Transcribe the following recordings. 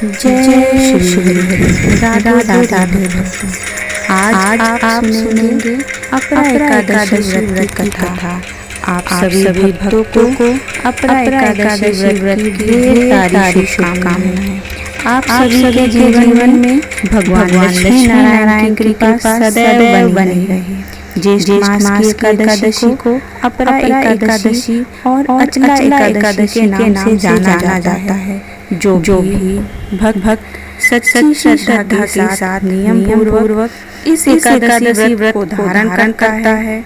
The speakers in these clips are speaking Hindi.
जय श्री हरि राधा राधे भक्तों। आज आप सुनेंगे अपरा एकादशी व्रत की कथा। आप सभी भक्तों को अपरा एकादशी व्रत की ढेर सारी शुभकामनाएं। आप सभी के जीवन में भगवान लक्ष्मी नारायण की कृपा सदैव बनी रहे। ज्येष्ठ मास की एकादशी को अपरा एकादशी और अचला एकादशी के नाम से जाना जाता है। जो भी भक्त सच्ची श्रद्धा के साथ नियम पूर्वक इस एकादशी व्रत को धारण करता है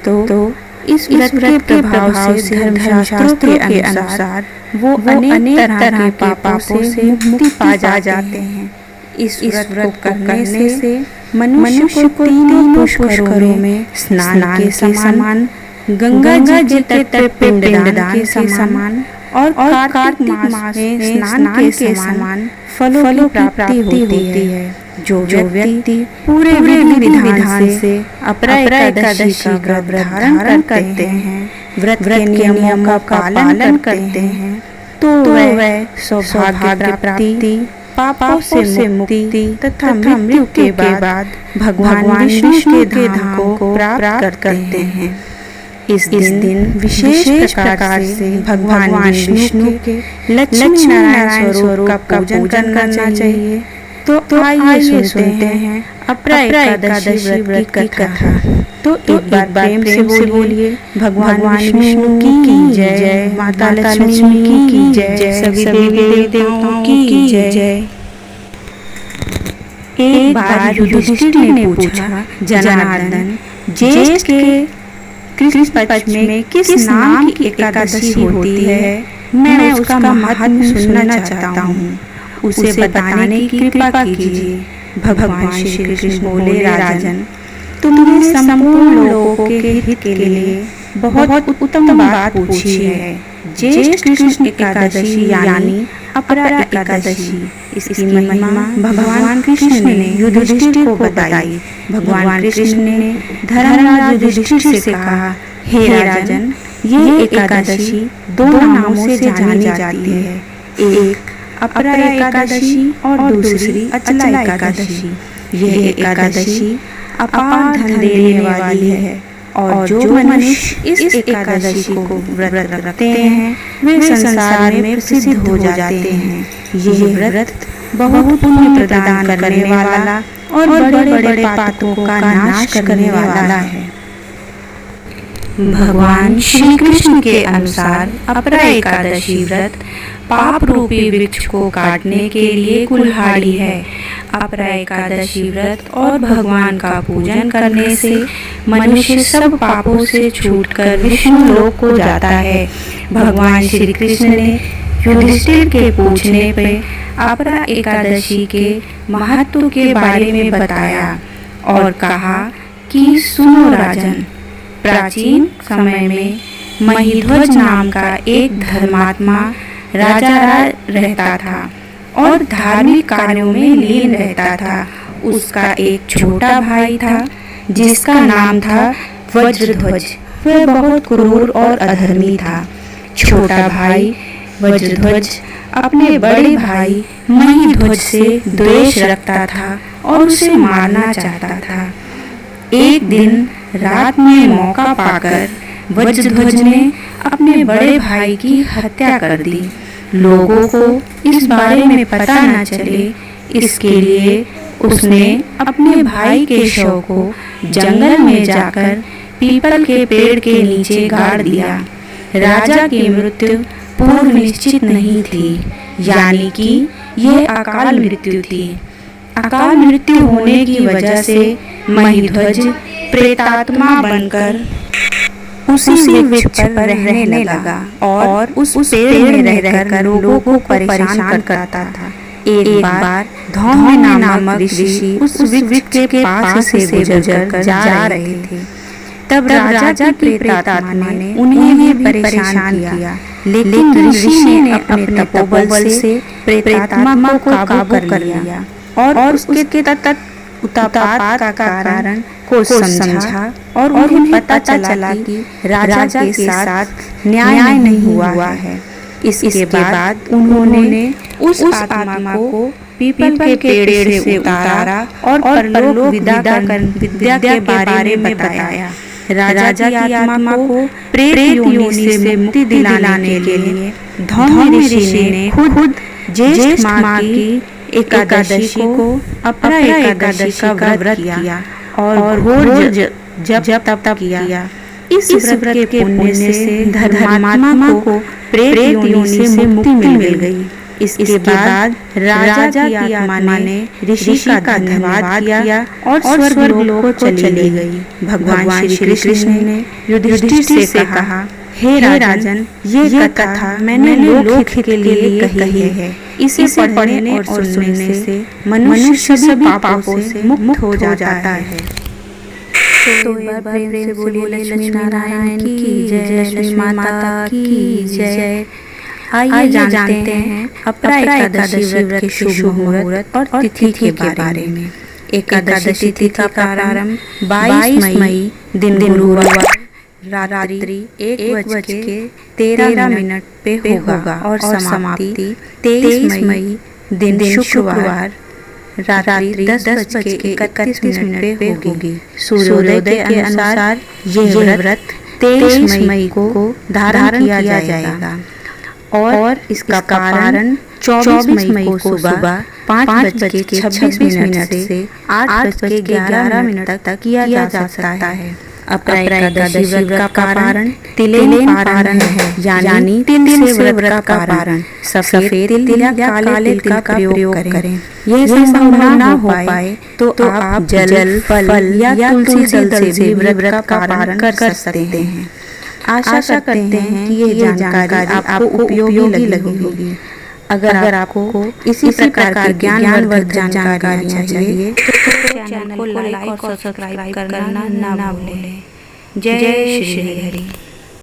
तो इस व्रत के प्रभाव से धर्मशास्त्रों के अनुसार वो अनेक तरह के पापों से मुक्ति पा जाते हैं। इस व्रत को करने से मनुष्य को तीनों पुष्करों में स्नान के समान, गंगा जी के तट पे पिंडदान के समान और कार्तिक मास में स्नान के समान फलों की प्राप्ति होती है। जो व्यक्ति पूरे विधि विधान से अपरा एकादशी का व्रत धारण करते हैं, व्रत के नियमों का पालन करते हैं, तो वह सौभाग्य प्राप्ति, पापों से मुक्ति तथा मृत्यु के बाद भगवान विष्णु के धाम को प्राप्त करते हैं। इस दिन विशेष प्रकार से भगवान विष्णु के लक्ष्मी नारायण स्वरूप का पूजन करना चाहिए। तो आइए सुनते हैं अपरा एकादशी व्रत की कथा। तो एक बार प्रेम से बोलिए भगवान विष्णु की जय, माता लक्ष्मी की जय, सभी देवी देवताओं की जय। एक बार युधिष्ठिर ने पूछा, जनार्दन, ज्येष्ठ के कृष्ण पक्ष में किस नाम की एकादशी होती है? मैं उसका महत्व सुनना चाहता हूँ, उसे बताने की कृपा कीजिए। भगवान श्री कृष्ण बोले, राजन, तुमने संपूर्ण लोगों के हित के लिए बहुत उत्तम बात पूछी है। ज्येष्ठ कृष्ण एकादशी यानी अपरा एकादशी, इसकी महिमा भगवान कृष्ण ने युधिष्ठिर को बताई। भगवान कृष्ण ने धर्मराज युधिष्ठिर से कहा, हे राजन, ये एकादशी दो नामों से जानी जाती है। एक अपरा एकादशी और दूसरी अचला एकादशी। यह एकादशी अपार धन देने वाली है और जो मनुष्य इस एकादशी को व्रत रखते हैं वे संसार में प्रसिद्ध हो जाते हैं। यह व्रत बहुत पुण्य प्रदान करने वाला और बड़े-बड़े पापों का नाश करने वाला है। भगवान श्री कृष्ण के अनुसार अपरा एकादशी व्रत पाप रूपी वृक्ष को काटने के लिए कुल्हाड़ी है। अपरा एकादशी व्रत और भगवान का पूजन करने से मनुष्य सब पापों से छूटकर विष्णु लोक को जाता है। भगवान श्री कृष्ण ने युधिष्ठिर के पूछने पे अपरा एकादशी के महत्व के बारे में बताया और कहा कि सुनो राजन, प्राचीन समय में महिध्वज नाम का एक धर्मात्मा राजा रहता था और धार्मिक कार्यों में लीन रहता था। उसका एक छोटा भाई था जिसका नाम था वज्रध्वज। वह बहुत क्रूर और अधर्मी था। छोटा भाई वज्रध्वज अपने बड़े भाई महिध्वज से द्वेष रखता था और उसे मारना चाहता था। एक दिन रात में मौका पाकर वज्रध्वज ने अपने बड़े भाई की हत्या कर दी। लोगों को इस बारे में पता न चले, इसके लिए उसने अपने भाई के शव को जंगल में जाकर पीपल के पेड़ के नीचे गाड़ दिया। राजा की मृत्यु पूर्व निश्चित नहीं थी, यानी कि यह अकाल मृत्यु थी। अकाल मृत्यु होने की वजह से महिध्वज प्रेतात्मा बनकर उसी वृक्ष पर रहने लगा और उस पेड़ में रहकर लोगों को परेशान करता था। एक बार धौम्य नामक ऋषि उस वृक्ष के पास से गुजरकर जा रहे थे। तब राजा की प्रेतात्मा ने उन्हें भी परेशान किया, लेकिन ऋषि ने अपने तपोबल से प्रेतात्मा को काबू कर लिया और उसके उत्पात का कारण को समझा और उन्हें पता चला कि राजा के साथ न्याय नहीं हुआ है। इसके बाद उन्होंने उस आत्मा को पीपल के पेड़ से उतारा और परलोक विद्या के बारे में बताया। राजा की आत्मा को प्रेत योनि से मुक्ति दिलाने के लिए धौम्य ऋषि ने खुद ज्येष्ठ माह की एकादशी को अपरा एकादशी का व्रत किया और घोर जप तप किया। इस व्रत के पुण्य से धर्मात्मा को प्रेत योनि से मुक्ति मिल गई। इसके बाद राजा की आत्मा ने ऋषि का धन्यवाद किया और स्वर्ग लोक को चली गई। भगवान श्री कृष्ण ने युधिष्ठिर से कहा, हे राजन, ये कथा मैंने लोक हित के लिए कही है। इसे पढ़ने और सुनने से मनुष्य सभी पापों से मुक्त हो जाता है। तो एक बार प्रेम से बोलिए लक्ष्मी नारायण की जय, लक्ष्मी माता की जय। आइए जानते हैं अपरा एकादशी व्रत के शुभ मुहूर्त और तिथि के बारे में। एकादशी तिथि का प्रारंभ 22 मई दिन गुरुवार रात्रि 1:13 पे होगा और समाप्ति 23 मई दिन शुक्रवार रात्रि 10:31 पे होगी। सूर्योदय के अनुसार यह व्रत 23 मई को धारण किया जाएगा और इसका पारण 24 मई को सुबह 5:26 से 8:11 तक किया जा सकता है। अपरा एकादशी व्रत का पारण तिलेन पारण है, यानी तिल से व्रत का पारण। सफेद तिल या काले तिल का प्रयोग करें। यह संभव ना हो पाए तो आप जल, फल या तुलसी दल से भी व्रत का पारण कर सकते हैं। आशा करते हैं कि ये जानकारी आपको उपयोगी लगी होगी। अगर आपको इसी प्रकार की ज्ञानवर्धक जानकारी चाहिए तो चैनल को लाइक और सब्सक्राइब करना ना भूलें। जय श्री हरि।